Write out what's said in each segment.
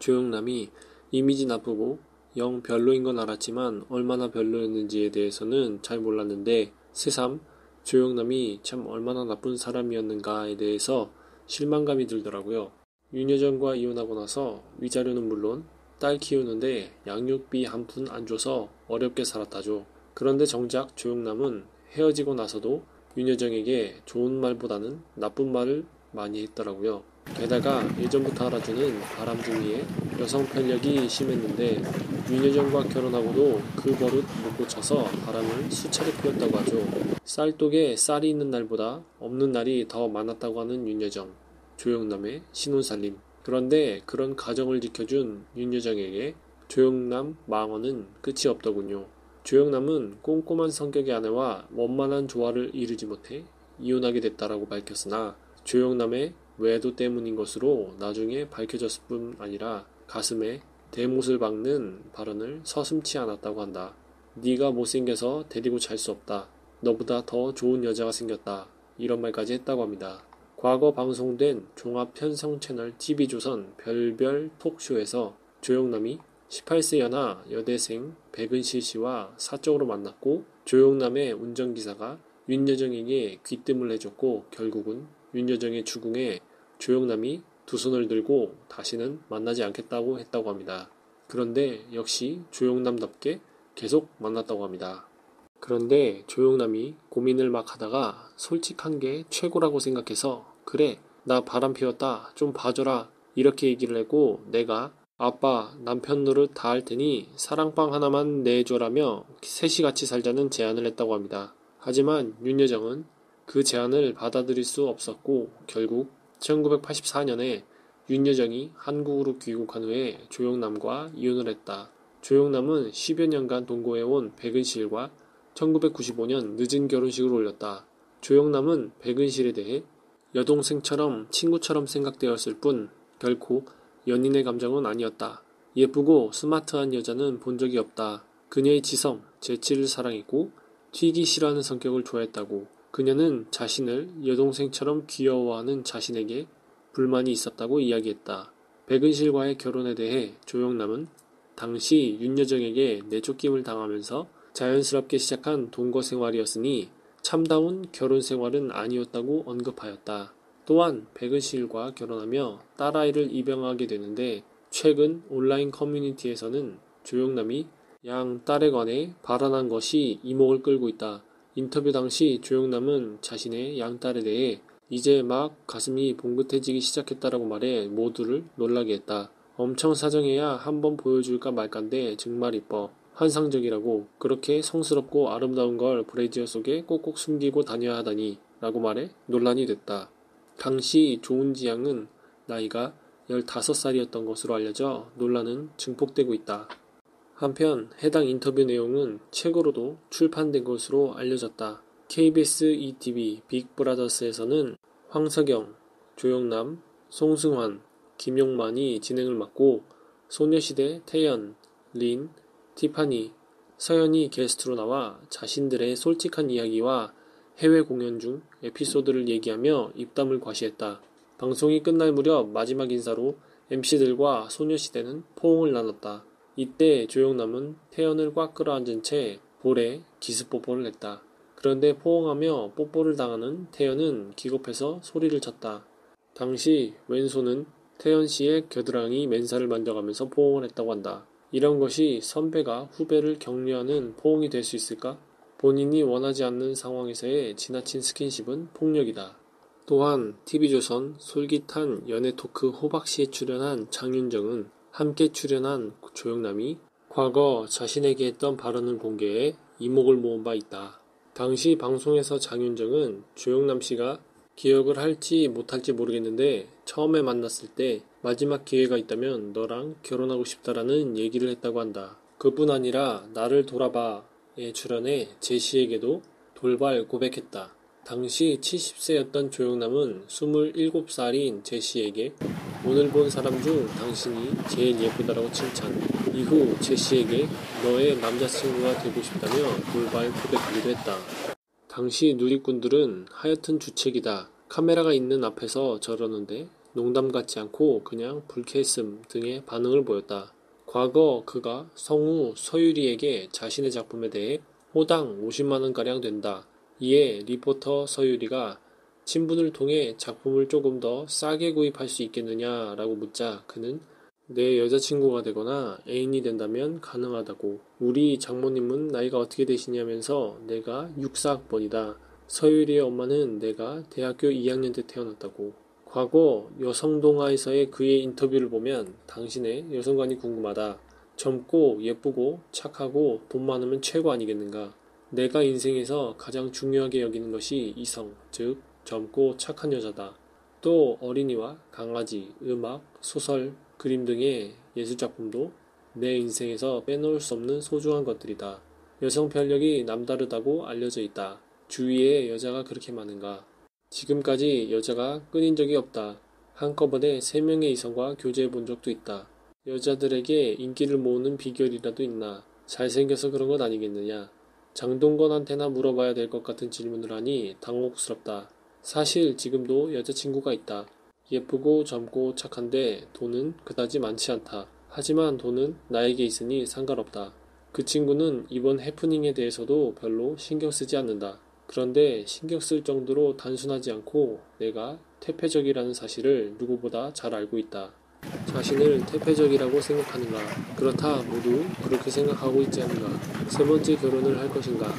조영남이 이미지 나쁘고 영 별로인 건 알았지만 얼마나 별로였는지에 대해서는 잘 몰랐는데 새삼 조영남이 참 얼마나 나쁜 사람이었는가에 대해서 실망감이 들더라고요. 윤여정과 이혼하고 나서 위자료는 물론 딸 키우는데 양육비 한 푼 안 줘서 어렵게 살았다죠. 그런데 정작 조영남은 헤어지고 나서도 윤여정에게 좋은 말보다는 나쁜 말을 많이 했더라고요. 게다가 예전부터 알아주는 바람둥이에 여성 편력이 심했는데 윤여정과 결혼하고도 그 버릇 못 고쳐서 바람을 수차례 피웠다고 하죠. 쌀독에 쌀이 있는 날보다 없는 날이 더 많았다고 하는 윤여정, 조영남의 신혼살림. 그런데 그런 가정을 지켜준 윤여정에게 조영남 망언은 끝이 없더군요. 조영남은 꼼꼼한 성격의 아내와 원만한 조화를 이루지 못해 이혼하게 됐다라고 밝혔으나 조영남의 외도 때문인 것으로 나중에 밝혀졌을 뿐 아니라 가슴에 대못을 박는 발언을 서슴지 않았다고 한다. 네가 못생겨서 데리고 잘 수 없다. 너보다 더 좋은 여자가 생겼다. 이런 말까지 했다고 합니다. 과거 방송된 종합 편성 채널 TV조선 별별 톡쇼에서 조영남이 18세 연하 여대생 백은실 씨와 사적으로 만났고 조영남의 운전기사가 윤여정에게 귀뜸을 해줬고 결국은 윤여정의 추궁에 조영남이 두 손을 들고 다시는 만나지 않겠다고 했다고 합니다. 그런데 역시 조영남답게 계속 만났다고 합니다. 그런데 조영남이 고민을 막 하다가 솔직한 게 최고라고 생각해서 그래 나 바람 피웠다 좀 봐줘라 이렇게 얘기를 하고 내가 아빠 남편 노릇 다 할 테니 사랑방 하나만 내줘라며 셋이 같이 살자는 제안을 했다고 합니다. 하지만 윤여정은 그 제안을 받아들일 수 없었고 결국 1984년에 윤여정이 한국으로 귀국한 후에 조영남과 이혼을 했다. 조영남은 10여 년간 동거해온 백은실과 1995년 늦은 결혼식을 올렸다. 조영남은 백은실에 대해 여동생처럼 친구처럼 생각되었을 뿐 결코 연인의 감정은 아니었다. 예쁘고 스마트한 여자는 본 적이 없다. 그녀의 지성, 재치를 사랑했고 튀기 싫어하는 성격을 좋아했다고. 그녀는 자신을 여동생처럼 귀여워하는 자신에게 불만이 있었다고 이야기했다. 백은실과의 결혼에 대해 조영남은 당시 윤여정에게 내쫓김을 당하면서 자연스럽게 시작한 동거 생활이었으니 참다운 결혼 생활은 아니었다고 언급하였다. 또한 백은실과 결혼하며 딸아이를 입양하게 되는데 최근 온라인 커뮤니티에서는 조영남이 양 딸에 관해 발언한 것이 이목을 끌고 있다. 인터뷰 당시 조영남은 자신의 양딸에 대해 이제 막 가슴이 봉긋해지기 시작했다라고 말해 모두를 놀라게 했다. 엄청 사정해야 한번 보여줄까 말까인데 정말 이뻐. 환상적이라고 그렇게 성스럽고 아름다운 걸 브래지어 속에 꼭꼭 숨기고 다녀야 하다니 라고 말해 논란이 됐다. 당시 조은지 양은 나이가 15살이었던 것으로 알려져 논란은 증폭되고 있다. 한편 해당 인터뷰 내용은 책으로도 출판된 것으로 알려졌다. KBS ETV 빅브라더스에서는 황석영, 조영남, 송승환, 김용만이 진행을 맡고 소녀시대 태연, 린, 티파니, 서연이 게스트로 나와 자신들의 솔직한 이야기와 해외 공연 중 에피소드를 얘기하며 입담을 과시했다. 방송이 끝날 무렵 마지막 인사로 MC들과 소녀시대는 포옹을 나눴다. 이때 조영남은 태연을 꽉 끌어안은 채 볼에 기습 뽀뽀를 했다. 그런데 포옹하며 뽀뽀를 당하는 태연은 기겁해서 소리를 쳤다. 당시 왼손은 태연 씨의 겨드랑이 맨살을 만져가면서 포옹을 했다고 한다. 이런 것이 선배가 후배를 격려하는 포옹이 될 수 있을까? 본인이 원하지 않는 상황에서의 지나친 스킨십은 폭력이다. 또한 TV조선 솔깃한 연애토크 호박씨에 출연한 장윤정은 함께 출연한 조영남이 과거 자신에게 했던 발언을 공개해 이목을 모은 바 있다. 당시 방송에서 장윤정은 조영남 씨가 기억을 할지 못할지 모르겠는데 처음에 만났을 때 마지막 기회가 있다면 너랑 결혼하고 싶다라는 얘기를 했다고 한다. 그뿐 아니라 나를 돌아봐에 출연해 제시에게도 돌발 고백했다. 당시 70세였던 조영남은 27살인 제시에게 오늘 본 사람 중 당신이 제일 예쁘다라고 칭찬. 이후 제시에게 너의 남자친구가 되고 싶다며 돌발 고백하기도 했다. 당시 누리꾼들은 하여튼 주책이다. 카메라가 있는 앞에서 저러는데 농담 같지 않고 그냥 불쾌했음 등의 반응을 보였다. 과거 그가 성우 서유리에게 자신의 작품에 대해 호당 50만 원가량 된다. 이에 리포터 서유리가 친분을 통해 작품을 조금 더 싸게 구입할 수 있겠느냐라고 묻자 그는 내 여자친구가 되거나 애인이 된다면 가능하다고. 우리 장모님은 나이가 어떻게 되시냐면서 내가 64학번이다. 서유리의 엄마는 내가 대학교 2학년 때 태어났다고. 과거 여성동화에서의 그의 인터뷰를 보면 당신의 여성관이 궁금하다. 젊고 예쁘고 착하고 돈 많으면 최고 아니겠는가. 내가 인생에서 가장 중요하게 여기는 것이 이성, 즉 젊고 착한 여자다. 또 어린이와 강아지, 음악, 소설, 그림 등의 예술작품도 내 인생에서 빼놓을 수 없는 소중한 것들이다. 여성 편력이 남다르다고 알려져 있다. 주위에 여자가 그렇게 많은가? 지금까지 여자가 끊인 적이 없다. 한꺼번에 3명의 이성과 교제해 본 적도 있다. 여자들에게 인기를 모으는 비결이라도 있나? 잘생겨서 그런 것 아니겠느냐? 장동건한테나 물어봐야 될 것 같은 질문을 하니 당혹스럽다. 사실 지금도 여자친구가 있다. 예쁘고 젊고 착한데 돈은 그다지 많지 않다. 하지만 돈은 나에게 있으니 상관없다. 그 친구는 이번 해프닝에 대해서도 별로 신경 쓰지 않는다. 그런데 신경 쓸 정도로 단순하지 않고 내가 퇴폐적이라는 사실을 누구보다 잘 알고 있다. 자신을 퇴폐적이라고 생각하는가? 그렇다 모두 그렇게 생각하고 있지 않는가? 세 번째 결혼을 할 것인가?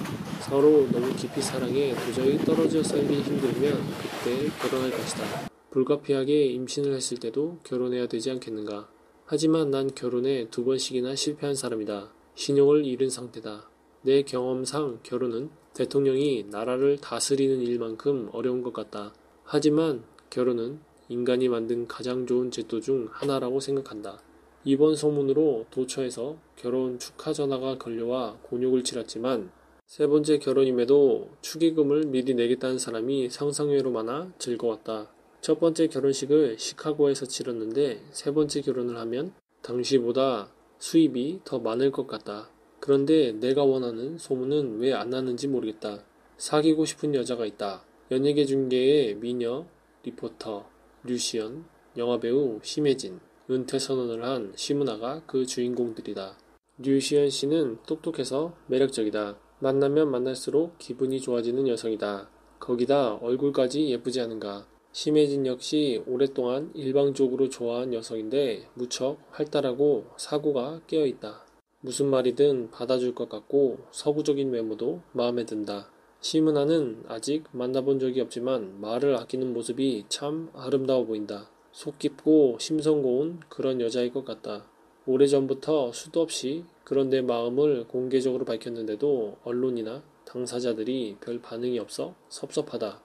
서로 너무 깊이 사랑해 도저히 떨어져 살기 힘들면 그때 결혼할 것이다. 불가피하게 임신을 했을 때도 결혼해야 되지 않겠는가? 하지만 난 결혼에 2번씩이나 실패한 사람이다. 신용을 잃은 상태다. 내 경험상 결혼은 대통령이 나라를 다스리는 일만큼 어려운 것 같다. 하지만 결혼은 인간이 만든 가장 좋은 제도 중 하나라고 생각한다. 이번 소문으로 도처에서 결혼 축하 전화가 걸려와 곤욕을 치렀지만 세 번째 결혼임에도 축의금을 미리 내겠다는 사람이 상상외로 많아 즐거웠다. 첫 번째 결혼식을 시카고에서 치렀는데 세 번째 결혼을 하면 당시보다 수입이 더 많을 것 같다. 그런데 내가 원하는 소문은 왜 안 나는지 모르겠다. 사귀고 싶은 여자가 있다. 연예계 중계의 미녀, 리포터, 류시연, 영화배우 심혜진, 은퇴 선언을 한 시문화가 그 주인공들이다. 류시연 씨는 똑똑해서 매력적이다. 만나면 만날수록 기분이 좋아지는 여성이다. 거기다 얼굴까지 예쁘지 않은가. 심혜진 역시 오랫동안 일방적으로 좋아한 여성인데 무척 활달하고 사고가 깨어있다. 무슨 말이든 받아줄 것 같고 서구적인 외모도 마음에 든다. 시문화는 아직 만나본 적이 없지만 말을 아끼는 모습이 참 아름다워 보인다. 속 깊고 심성 고운 그런 여자일 것 같다. 오래전부터 수도 없이 그런 내 마음을 공개적으로 밝혔는데도 언론이나 당사자들이 별 반응이 없어 섭섭하다.